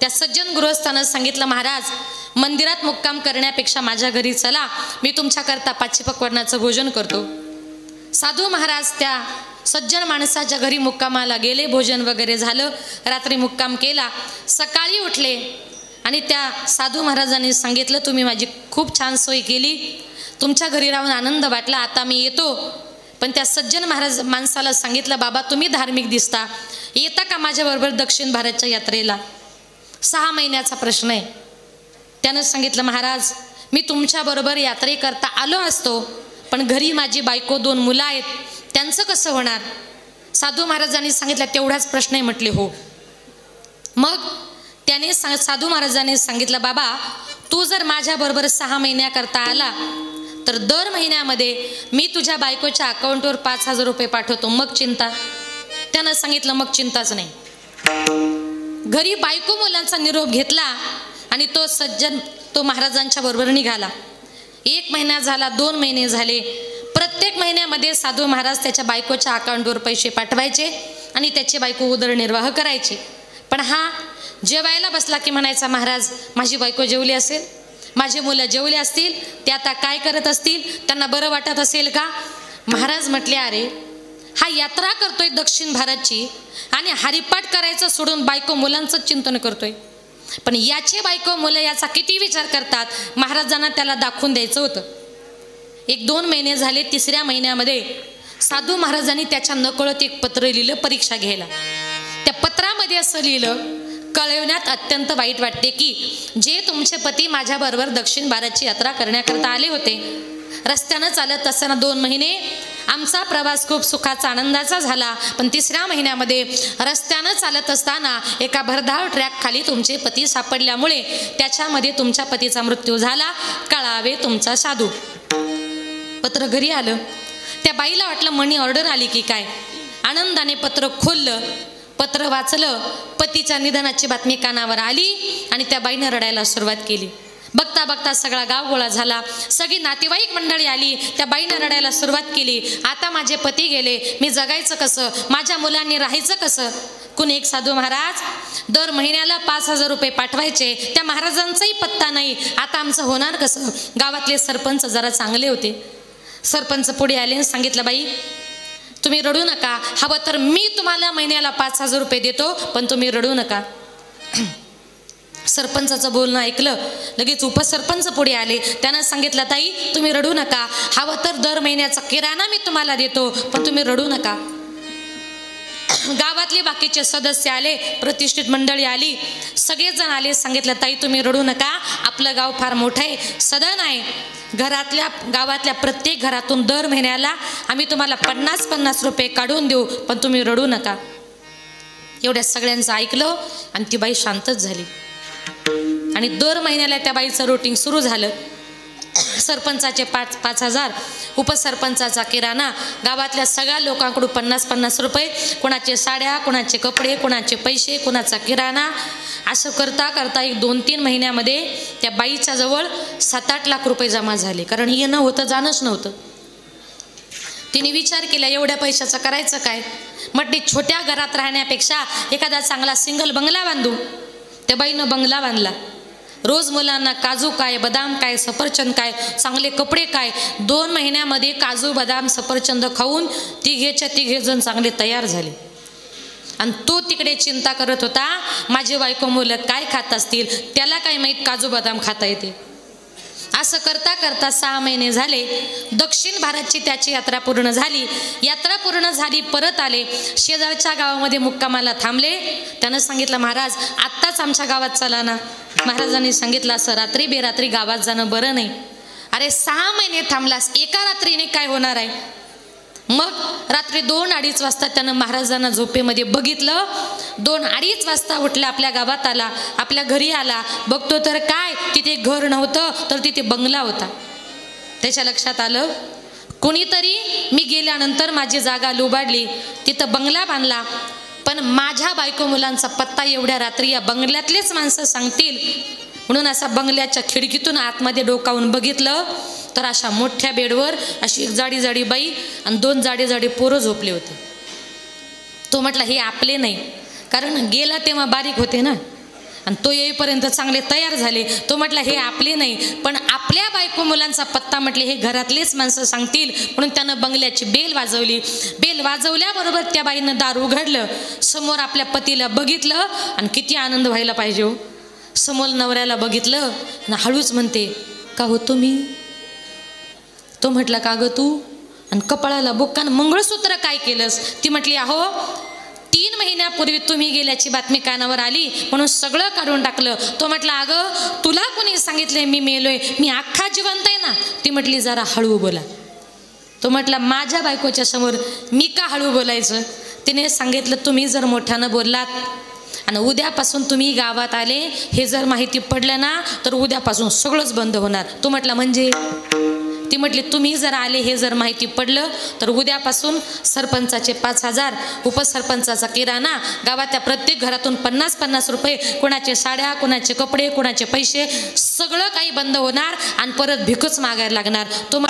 त्या सज्जन गृहस्थानं सांगितलं, महाराज मंदिरात मुक्काम करण्यापेक्षा माझ्या घरी चला, मी तुमच्याकरता पाचीपक्वान्नाचं भोजन करतो. साधू महाराज त्या सज्जन माणसाच्या घरी मुक्कामाला गेले. भोजन वगैरे झालं, रात्री मुक्काम केला. सकाळी उठले आणि त्या साधू महाराजांनी सांगितलं, तुम्ही माझी खूप छान सोय केली, तुमच्या घरी राहून आनंद वाटला, आता मी येतो. पण त्या सज्जन महाराज माणसाला सांगितलं, बाबा तुम्ही धार्मिक दिसता, येता का माझ्याबरोबर दक्षिण भारतच्या यात्रेला? 6 महिन्याचा प्रश्न आहे. त्यानं सांगितलं, महाराज मी तुमच्याबरोबर यात्रेकरता आलो असतो, पण घरी माझी बायको 2 मुलं आहेत, त्यांचं कसं होणार? साधू महाराजांनी सांगितलं, तेवढाच प्रश्न आहे म्हटले. हो. मग त्याने साधू महाराजांनी सांगितलं, बाबा तू जर माझ्याबरोबर 6 महिन्याकरता आला तर दर महिन्यामध्ये मी तुझ्या बायकोच्या अकाउंटवर 5,000 रुपये पाठवतो, मग चिंता? त्यानं सांगितलं, मग चिंताच नाही. घरी बायको मुलांचा निरोप घेतला आणि तो सज्जन तो महाराजांच्या बरोबर निघाला. 1 महिना झाला, 2 महिने झाले. प्रत्येक महिन्यामध्ये साधू महाराज त्याच्या बायकोच्या अकाउंटवर पैसे पाठवायचे आणि त्याची बायको उदरनिर्वाह करायची. पण हा जेवायला बसला की म्हणायचा, महाराज माझी बायको जेवली असेल, माझे मुलं जेवले असतील, ते आता काय करत असतील, त्यांना बरं वाटत असेल का? महाराज म्हटले, अरे हा यात्रा करतोय दक्षिण भारतची आणि हरिपाठ करायचं सोडून बायको मुलांचं चिंतन करतोय. पण याचे बायको मुलं याचा किती विचार करतात, महाराजांना त्याला दाखवून द्यायचं होतं. 1-2 महिने झाले. 3ऱ्या महिन्यामध्ये साधू महाराजांनी त्याच्या नकळत एक पत्र लिहिलं परीक्षा घ्यायला. त्या पत्रामध्ये असं लिहिलं, कळवण्यात अत्यंत वाईट वाटते की जे तुमचे पती माझ्याबरोबर दक्षिण भारतची यात्रा करण्याकरता आले होते, रस्त्यानं चालत असताना 2 महिने आमचा प्रवास खूप सुखाचा आनंदाचा झाला, पण 3ऱ्या महिन्यामध्ये रस्त्यानं चालत असताना एका भरधाव ट्रॅक खाली तुमचे पती सापडल्यामुळे त्याच्यामध्ये तुमच्या पतीचा मृत्यू झाला, कळावे तुमचा साधू. पत्र घरी आलं. त्या बाईला वाटलं मनी ऑर्डर आली की काय. आनंदाने पत्र खोललं, पत्र वाचलं. पतीच्या निधनाची बातमी कानावर आली आणि त्या बाईनं रडायला सुरुवात केली. बघता बघता सगळा गाव गोळा झाला, सगळी नातेवाईक मंडळी आली. त्या बाईनं रडायला सुरुवात केली, आता माझे पती गेले, मी जगायचं कसं, माझ्या मुलांनी राहायचं कसं? कुणी एक साधू महाराज दर महिन्याला 5,000 रुपये पाठवायचे, त्या महाराजांचाही पत्ता नाही, आता आमचं होणार कसं? गावातले सरपंच जरा चांगले होते. सरपंच पुढे आले आणि सांगितलं, बाई तुम्ही रडू नका, हवं तर मी तुम्हाला महिन्याला 5,000 रुपये देतो, पण तुम्ही रडू नका. सरपंचाचं बोलणं ऐकलं, लगेच उपसरपंच पुढे आले. त्यानं सांगितलं, ताई तुम्ही रडू नका, हवं तर दर महिन्याचा किराणा मी तुम्हाला देतो, पण तुम्ही रडू नका. गावातले बाकीचे सदस्य आले, प्रतिष्ठित मंडळी आली, सगळेजण आले. सांगितलं ताई तुम्ही रडू नका, आपलं गाव फार मोठं आहे, सदन आहे, गावातल्या प्रत्येक घरातून दर महिन्याला आम्ही तुम्हाला 50-50 रुपये काढून देऊ, पण तुम्ही रडू नका. एवढ्या सगळ्यांचं ऐकलं आणि ती बाई शांतच झाली. आणि दर महिन्याला त्या बाईचं रुटीन सुरू झालं. सरपंचाचे 5,000, उपसरपंचाचा किराणा, गावातल्या सगळ्या लोकांकडून 50-50 रुपये, कोणाचे साड्या, कोणाचे कपडे, कोणाचे पैसे, कोणाचा किराणा, असं करता करता एक 2-3 महिन्यामध्ये त्या बाईच्या जवळ 7-8 लाख रुपये जमा झाले. कारण येणं होतं, जाणंच नव्हतं. तिने विचार केला एवढ्या पैशाचं करायचं काय. म्हटली छोट्या घरात राहण्यापेक्षा एखादा चांगला सिंगल बंगला बांधू. त्या बाईनं बंगला बांधला. रोज मुलांना काजू काय, बदाम काय, सफरचंद काय, चांगले कपडे काय. 2 महिन्यामध्ये काजू, बदाम, सफरचंद खाऊन तिघे जण चांगले तयार झाले. आणि तो तिकडे चिंता करत होता माझे बायको मुलं काय खात असतील, त्याला काय माहीत काजू बदाम खाता येते. असं करता करता 6 महिने झाले. दक्षिण भारतची त्याची यात्रा पूर्ण झाली. यात्रा पूर्ण झाली, परत आले. शेजारच्या गावामध्ये मुक्कामाला थांबले. त्यानं सांगितलं महाराज आत्ताच आमच्या गावात चला ना. महाराजांनी सांगितलं असं रात्री बेरात्री गावात जाणं बरं नाही. अरे 6 महिने थांबलास, एका रात्रीने काय होणार आहे. मग रात्री 2-2:30 वाजता त्यानं महाराजांना झोपेमध्ये बघितलं. 2-2:30 वाजता उठला, आपल्या गावात आला, आपल्या घरी आला. बघतो तर काय, तिथे घर नव्हतं, तर तिथे बंगला होता. त्याच्या लक्षात आलं कोणीतरी मी गेल्यानंतर माझी जागा लुबाडली, तिथं बंगला बांधला, पण माझ्या बायको मुलांचा पत्ता एवढ्या रात्री या बंगल्यातलेच माणसं सांगतील. म्हणून असा बंगल्याच्या खिडकीतून आतमध्ये डोकावून बघितलं तर अशा मोठ्या बेडवर अशी एक जाडी जाडी बाई आणि 2 जाडी जाडी पोरं झोपले होते. तो म्हटला हे आपले नाही, कारण गेला तेव्हा बारीक होते ना, आणि तो येईपर्यंत चांगले तयार झाले. तो म्हटला हे आपले नाही, पण आपल्या बायको मुलांचा पत्ता म्हटले हे घरातलेच माणसं सांगतील. म्हणून त्यानं बंगल्याची बेल वाजवली. बेल वाजवल्याबरोबर त्या बाईनं दार उघडलं. समोर आपल्या पतीला बघितलं आणि किती आनंद व्हायला पाहिजे हो. समोर नवऱ्याला बघितलं आणि हळूच म्हणते का हो तुम्ही. तो म्हटला का ग तू, आणि कपाळाला बोक्कान मंगळसूत्र काय केलंस. ती म्हटली अहो 3 महिन्यापूर्वी तुम्ही गेल्याची बातमी कानावर आली म्हणून सगळं काढून टाकलं. तो म्हटला अगं तुला कोणी सांगितलंय मी मेलोय, मी अख्खा जिवंत आहे ना. ती म्हटली जरा हळू बोला. तो म्हटला माझ्या बायकोच्या समोर मी का हळू बोलायचं. तिने सांगितलं तुम्ही जर मोठ्यानं बोललात आणि उद्यापासून तुम्ही गावात आले हे जर माहिती पडलं ना तर उद्यापासून सगळंच बंद होणार. तो म्हटला म्हणजे. ती म्हटली तुम्ही जर आले हे जर माहिती पडलं तर उद्यापासून सरपंचाचे 5,000, उपसरपंचाचा किराणा, गावातल्या प्रत्येक घरातून 50-50 रुपये, कोणाचे साड्या, कोणाचे कपडे, कोणाचे पैसे, सगळं काही बंद होणार आणि परत भिकच मागायला लागणार. तो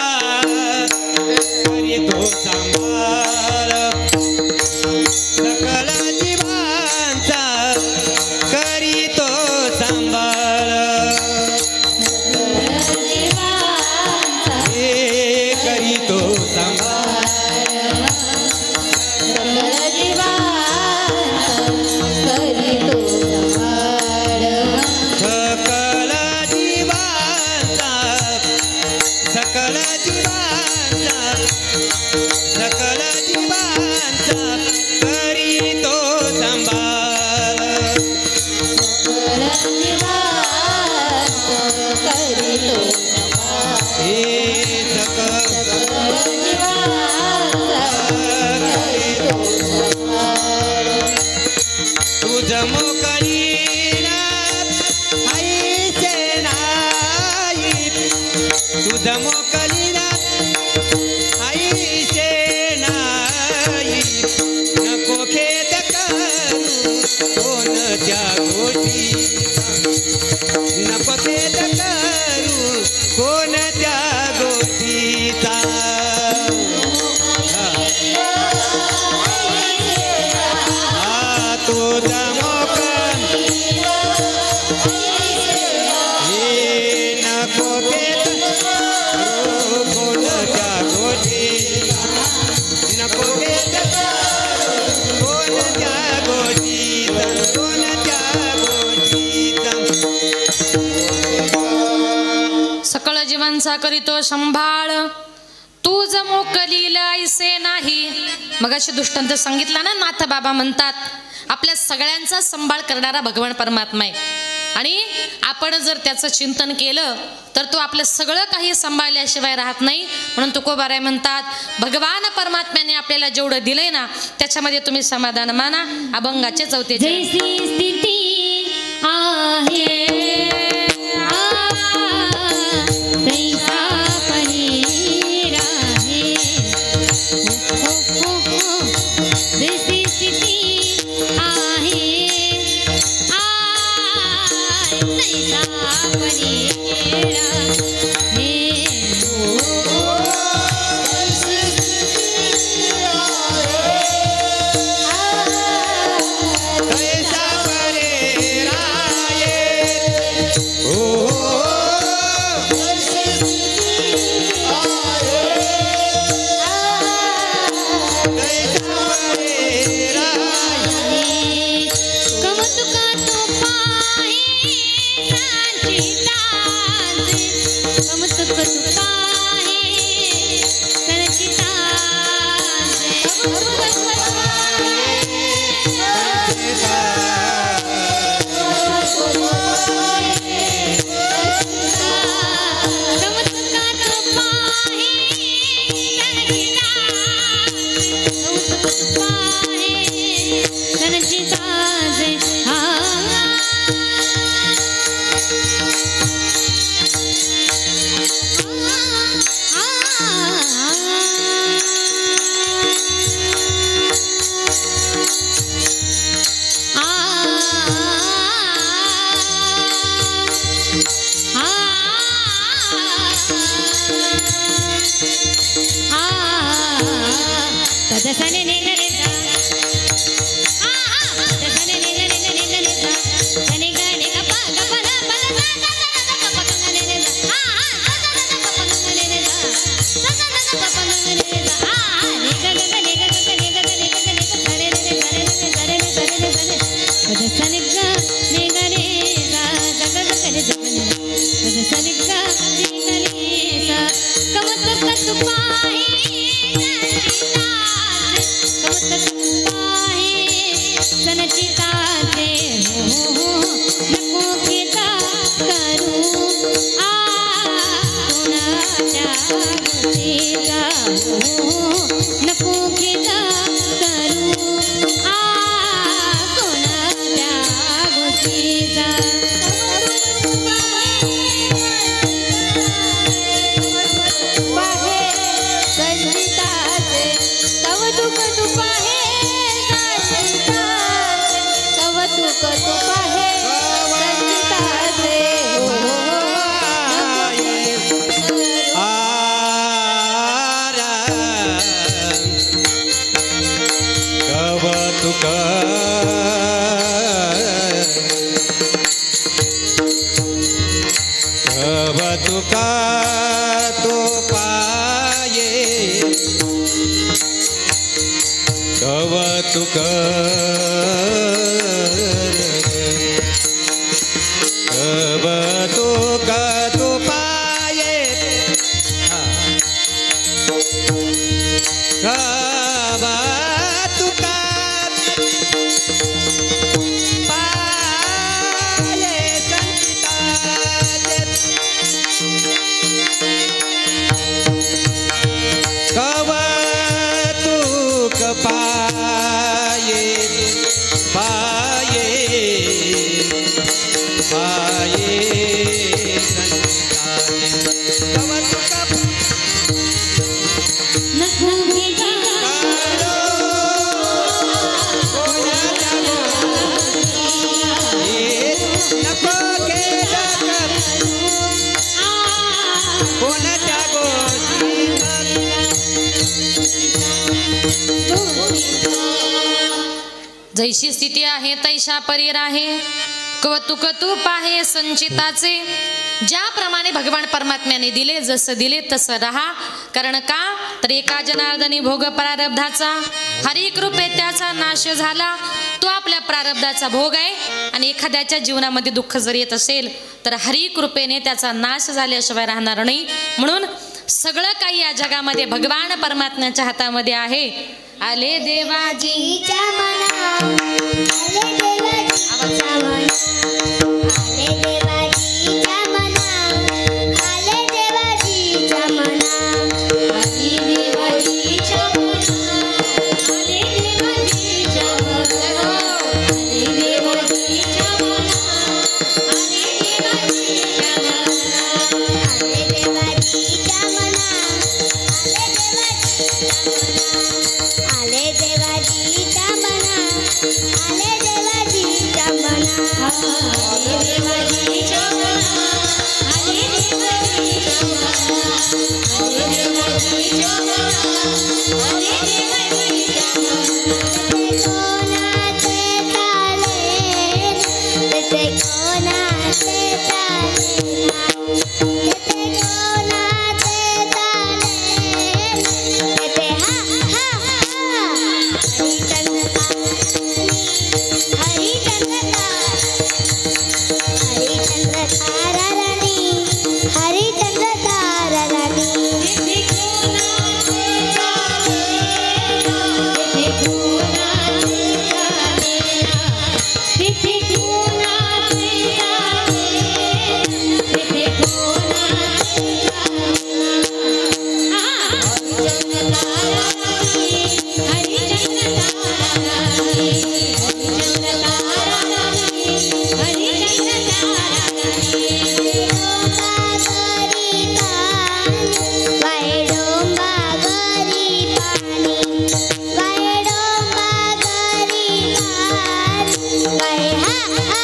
करितो संभाळ तू ज मोकलील ऐसे नाही. मग अशी दुष्टांत सांगितला ना. नाथ बाबा म्हणतात आपल्या सगळ्यांचा सांभाळ करणारा भगवान परमात्मा आहे आणि आपण जर त्याचं चिंतन केलं तर तो आपलं सगळं काही सांभाळल्याशिवाय राहत नाही. म्हणून तुकोबाराय म्हणतात भगवान परमात्म्याने आपल्याला जेवढं दिलंय ना त्याच्यामध्ये तुम्ही समाधान माना. अभंगाचे 4 जैसी स्थिती आहे तैसा पनीर आहे. जैसी स्थिती आहे तैसा पनीर आहे. कैसा परे राये ओ कैसा परे राये कमतुका तो पाहे संचितांचे. कमतुक तू पाहे संचितांचे. कमतुका तो पाहे संचितांचे. तदसने निगले जा तदसने निगले जा सने गाने गपा गपा ना पला जा पपा गंगने जा पपा गंगने जा पपा गंगने जा निगा निगा निगा सरे तदसने गा निगले जा जगने तदसने गा निगले जा कमतुक तू पाहे संचितांचे. नको खेदा करू कोणाच्या गोष्टीचा. नको खेदा करू कोणाच्या गोष्टीचा. संचितांचे तव दुःख तू पाहे संचितांचे. तव दुःख तू पाहे संचितांचे. कवतुक कवतुका तो पाये कवतुक कवतुक तो पाये कवतुका पाये संचितांचे. कवतुक पाये पाये पाये संचितांचे. कवतुक नको खेदा नको केला कर कोणाच्या गोष्टीचा. जैशी स्थिती आहे तैशा परीर आहे. कौतुक तू पाहे संचिताचे. ज्याप्रमाणे भगवान परमात्म्याने दिले जसं दिले तसं राहा. कारण का तर एका जनार्दनी भोग प्रारब्धाचा हरी कृपे त्याचा नाश झाला. तो आपल्या प्रारब्धाचा भोग आहे आणि एखाद्याच्या जीवनामध्ये दुःख जर येत असेल तर हरी कृपेने त्याचा नाश झाल्याशिवाय राहणार नाही. म्हणून सगळं काही या जगामध्ये भगवान परमात्म्याच्या हातामध्ये आहे. आले देवाजी देवाजीच्या मना आले देवाजीच्या मना आले देवाजीच्या मना आले देवाजीच्या मना आले देवाजीच्या मना आले देवाजीच्या मना आले देवाजीच्या मना आले देवाजीच्या मना आले देवाजीच्या मना आले देवाजीच्या मना आले देवाजीच्या मना आले देवाजीच्या मना आले देवाजीच्या मना आले देवाजीच्या मना आले देवाजीच्या मना तेथे कोणाचे चाले तेथे कोणाचे चाले तेथे हा हा हरिचंद्र तारा राणी हरिचंद्र तारा राणी तेथे कोणाचे चाले तेथे कोणाचे चाले तिथे कोणाचे चाले तिथे कोणाचे हरिचंद्र ताराराणी हरिचंद्र ताराराणी हरिचंद्र ताराराणी हरिचंद्र ताराराणी वायडोंबा गरी पाणी वायडोंबा गरी पाणी वाय हा हा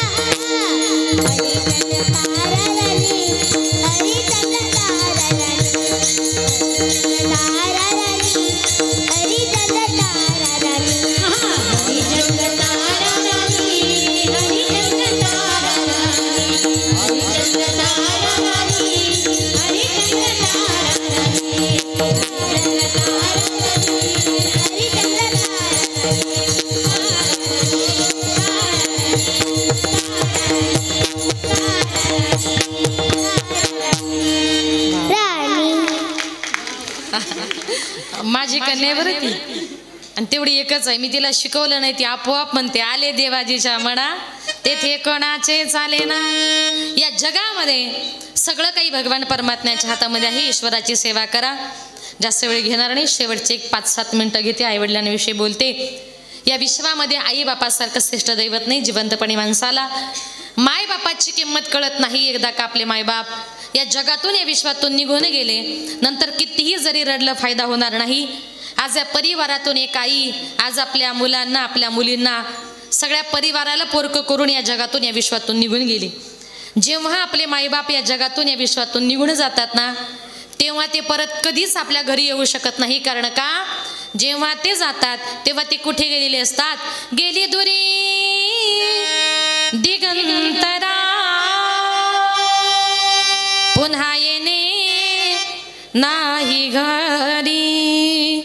हरिचंद्र ताराराणी हरिचंद्र ताराराणी ताराराणी हरिचंद्र ताराराणी हरिचंद्र ताराराणी हरिचंद्र ताराराणी हरिचंद्र ताराराणी हरिचंद्र ताराराणी हरिचंद्र राणी माझी कन्या बरं ती, आणि तेवढी एकच आहे. मी तिला शिकवलं नाही, ती आपोआप म्हणते आले देवाजीच्या म्हणा तेथे कोणाचे चाले ना. या जगामध्ये सगळं काही भगवान परमात्म्याच्या हातामध्ये आहे. ईश्वराची सेवा करा. जास्त वेळ घेणार नाही, शेवटचे 5-7 मिनिटं घेते. आईवडिलांविषयी बोलते. या विश्वामध्ये आई बापासारखं श्रेष्ठ दैवत नाही. जिवंतपणी माणसाला माय बापाची किंमत कळत नाही. एकदा का आपले मायबाप या जगातून या विश्वातून निघून गेले नंतर कितीही जरी रडलं फायदा होणार नाही. आज या परिवारातून एक आई आज आपल्या मुलांना आपल्या मुलींना सगळ्या परिवाराला पोरकं करून या जगातून या विश्वातून निघून गेली. जेव्हा आपले मायबाप या जगातून या विश्वातून निघून जातात ना तेव्हा ते परत कधीच आपल्या घरी येऊ शकत नाही. कारण का जेव्हा ते जातात तेव्हा ते कुठे गेलेले असतात. गेली दुरी दिगंतरा पुन्हा येणे नाही घरी.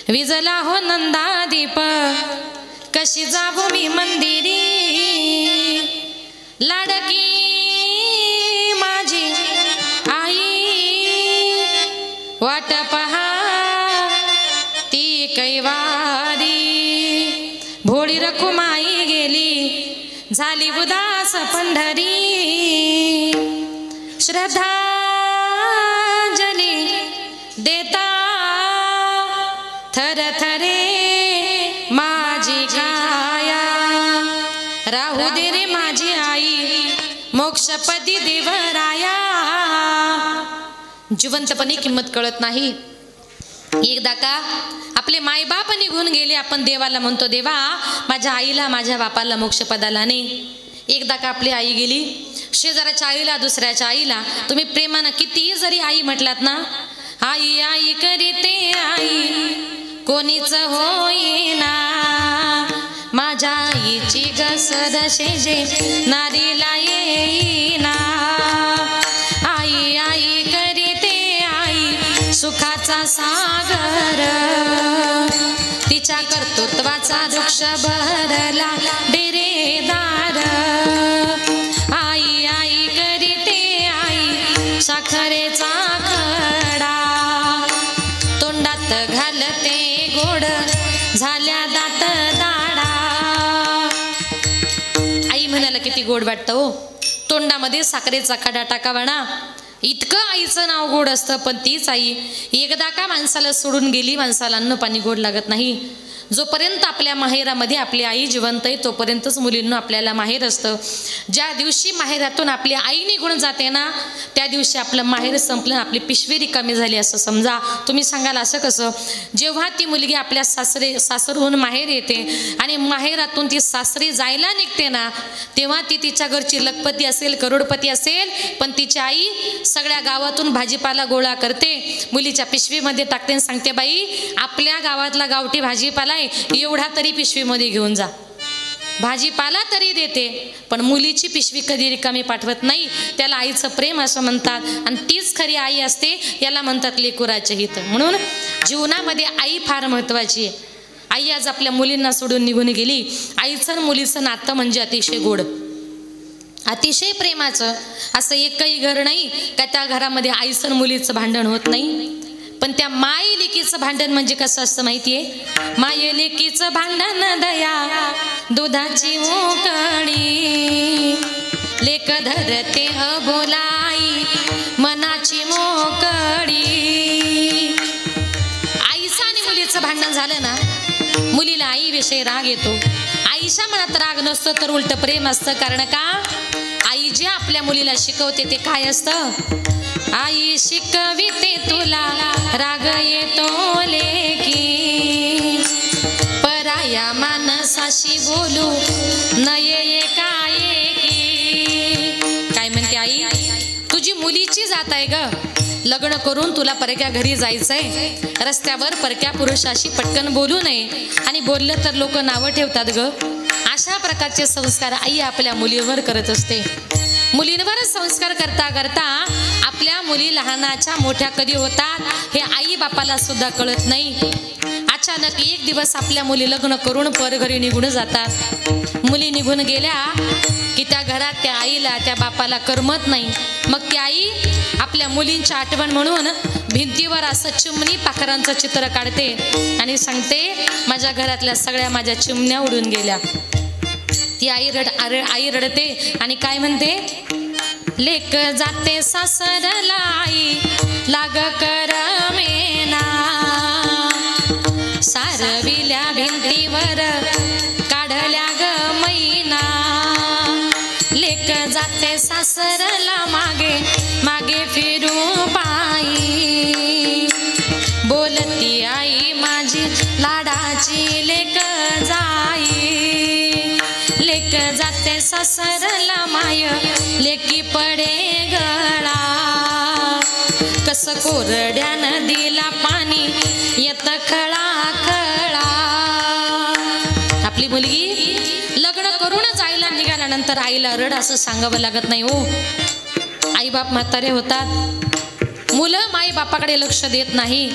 विजला हो नंदादीप कशी जाऊ मी मंदिरी. लाडकी माझी आई वाट पहा ती कैवारी. भोळी रखुमाई गेली झाली उदास पंढरी. श्रद्धांजली देता थरथरे माझी काया. राहू दे रे माझी आई मोक्षपदी देवराया. जिवंतपणी किंमत कळत नाही. एकदा का आपले मायबाप निघून गेले आपण देवाला म्हणतो देवा माझ्या आईला माझ्या बापाला मोक्षपदाला नाही. एकदा का आपली आई गेली शेजाऱ्याच्या आईला दुसऱ्याच्या आईला तुम्ही प्रेमानं कितीही जरी आई म्हटलात ना आई आई करीते आई कोणीच होईना. माझ्या आईची घसर शेजे नारीला येईना. आई आई करीते आई सुखाचा सागर. तिच्या कर्तृत्वाचा वृक्ष भरला डेरेदार. आई आई करीते आई साखरेचा खडा. किती गोड वाटतं हो. तोंडामध्ये साखरेचा खडा टाकावा ना, इतकं आईचं नाव गोड असतं. पण तीच आई एकदा का माणसाला सोडून गेली, माणसाला अन्न पाणी गोड लागत नाही. जोपर्यंत आपल्या माहेरामध्ये आपली आई जिवंत आहे तोपर्यंतच मुलींना आपल्याला माहेर असतं. ज्या दिवशी माहेरातून आपली आई निघून जाते ना, त्या दिवशी आपलं माहेर संपलं, आपली पिशवी रिकामी झाली असं समजा. तुम्ही सांगाल असं कसं? जेव्हा ती मुलगी आपल्या सासरहून माहेर येते आणि माहेरातून ती सासरी जायला निघते ना, तेव्हा ती तिच्या घरची लखपती असेल, करोडपती असेल, पण तिची आई सगळ्या गावातून भाजीपाला गोळा करते, मुलीच्या पिशवीमध्ये टाकते आणि सांगते, बाई आपल्या गावातला गावठी भाजीपाला एवढा तरी पिशवीमध्ये घेऊन जा. भाजीपाला तरी देते, पण मुलीची पिशवी कधी रिकामी पाठवत नाही. त्याला आईचं प्रेम असं म्हणतात आणि तीच खरी आई असते. याला म्हणतात लेकुराचे हित. म्हणून जीवनामध्ये आई फार महत्वाची आहे. आई आज आपल्या मुलींना सोडून निघून गेली. आईचं आणि मुलीचं नातं म्हणजे अतिशय गोड, अतिशय प्रेमाचं. असं एकही घर नाही का त्या घरामध्ये आईचं आणि मुलीचं भांडण होत नाही. पण त्या माई लेकीचं भांडण म्हणजे कसं असतं माहितीये? माय लेकीचं भांडण दया दुधाची उकळी, लेक धरते अबोलाई मनाची मोकळी. आईचं आणि मुलीचं भांडण झालं ना, मुलीला आईविषयी राग येतो. आईच्या मनात राग नसतो तर उलट प्रेम असतं. कारण का? आई जे आपल्या मुलीला शिकवते ते काय असतं? आई शिकविते तुला राग येतो लेकी, पराया माणसाशी बोलू नये एकाएकी. काय म्हणते आई? तुझी मुलीची जात आहे ग, लग्न करून तुला परक्या घरी जायचंय. रस्त्यावर परक्या पुरुषाशी पटकन बोलू नये, आणि बोललं तर लोक नावं ठेवतात ग. अशा प्रकारचे संस्कार आई आपल्या मुलीवर करत असते. मुलींवर संस्कार करता करता आपल्या मुली लहानाच्या मोठ्या कधी होतात हे आई बापाला सुद्धा कळत नाही. अचानक एक दिवस आपल्या मुली लग्न करून परघरी निघून जातात. मुली निघून गेल्या की त्या घरात त्या आईला त्या बापाला करमत नाही. मग ती आई आपल्या मुलींची आठवण म्हणून भिंतीवर असं चिमणी पाखरांचं चित्र काढते आणि सांगते, माझ्या घरातल्या सगळ्या माझ्या चिमण्या उडून गेल्या. ती आई रडते आणि काय म्हणते? लेक जाते सासरला आई लाग करमेना, सारविल्या भिंतीवर काढल्या ग मैना. लेक जाते सासरला मागे मागे फिरू पायी, बोलती आई माझी लाडाची लेक जाई. लेक जाते सासरला माय लेकी पडे गळा, कस कोरड्या नदीला पाणी येत खळा खळा. आपली मुलगी लग्न करून जायला निघाल्यानंतर आईला रड असं सांगावं लागत नाही हो. आई बाप म्हातारे होतात, मुलं माई बापाकडे लक्ष देत नाही.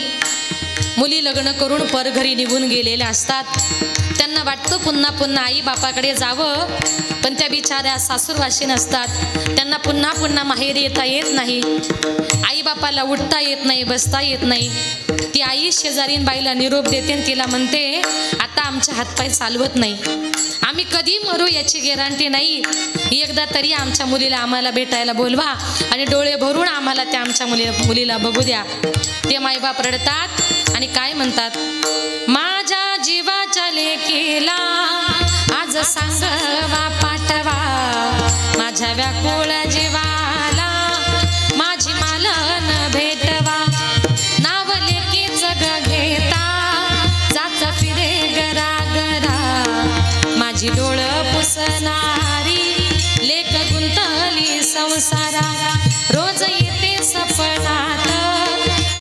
मुली लग्न करून परघरी निघून गेलेल्या असतात. त्यांना वाटतं पुन्हा पुन्हा आई बापाकडे जावं, पण त्या बिचाऱ्या सासूरवाशी नसतात. त्यांना पुन्हा पुन्हा माहेरी येता येत नाही. आई बापाला उठता येत नाही, बसता येत नाही. ती आई शेजारीन बाईला निरोप देते आणि तिला म्हणते, आता आमचे हातपाय चालवत नाही, आम्ही कधी मरू याची गॅरंटी नाही. एकदा तरी आमच्या मुलीला आम्हाला भेटायला बोलवा आणि डोळे भरून आम्हाला त्या आमच्या मुलीला बघू द्या. ते मायबाप रडतात आणि काय म्हणतात? माझ्या जीवाच्या लेकीला आज सांगवा पाठवा, माझ्या व्याकुळ जीवाला